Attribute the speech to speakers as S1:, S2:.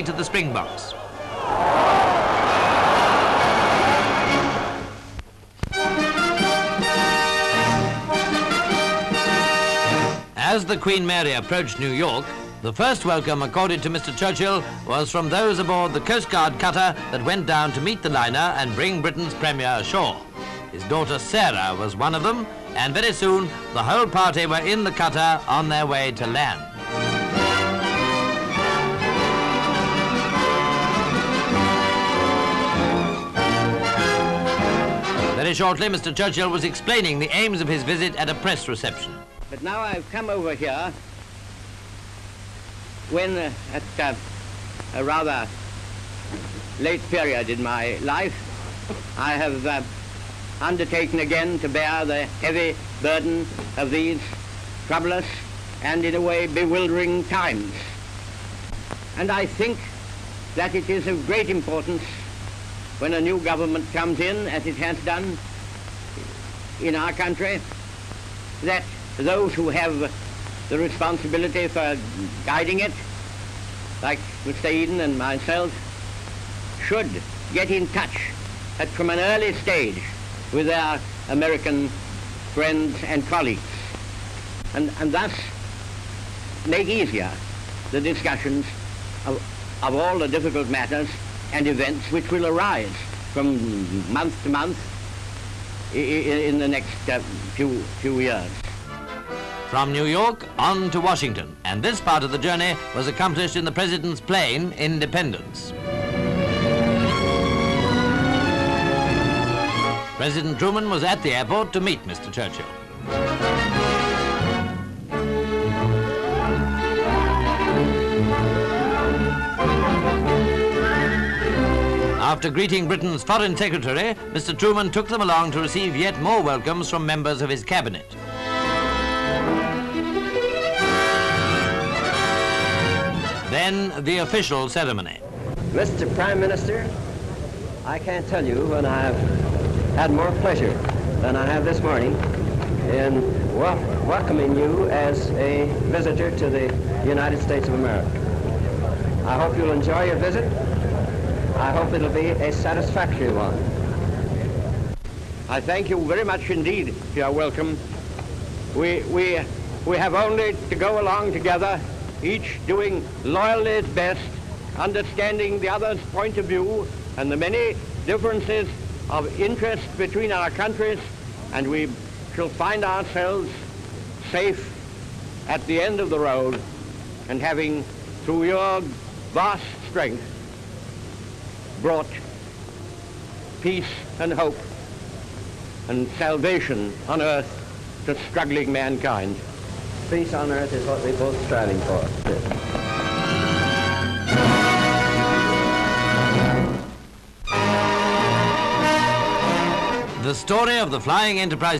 S1: key to the Springboks. As the Queen Mary approached New York, the first welcome accorded to Mr Churchill was from those aboard the Coastguard Cutter that went down to meet the liner and bring Britain's Premier ashore. His daughter Sarah was one of them, and very soon the whole party were in the cutter on their way to land. Very shortly, Mr Churchill was explaining the aims of his visit at a press reception.
S2: But now I've come over here when at a rather late period in my life I have undertaken again to bear the heavy burden of these troublous and in a way bewildering times. And I think that it is of great importance when a new government comes in, as it has done in our country, that those who have the responsibility for guiding it, like Mr. Eden and myself, should get in touch from an early stage with their American friends and colleagues, and thus make easier the discussions of all the difficult matters and events which will arise from month to month in the next few years.
S1: From New York on to Washington, and this part of the journey was accomplished in the President's plane, Independence. President Truman was at the airport to meet Mr Churchill. After greeting Britain's Foreign Secretary, Mr Truman took them along to receive yet more welcomes from members of his cabinet. Then the official ceremony.
S3: Mr. Prime Minister, I can't tell you when I've had more pleasure than I have this morning in welcoming you as a visitor to the United States of America. I hope you'll enjoy your visit. I hope it'll be a satisfactory one.
S2: I thank you very much indeed for your welcome. We have only to go along together, each doing loyally its best, understanding the other's point of view and the many differences of interest between our countries, and we shall find ourselves safe at the end of the road, and having, through your vast strength, brought peace and hope and salvation on earth to struggling mankind.
S3: Peace on earth is what we're both striving for.
S1: The story of the flying enterprise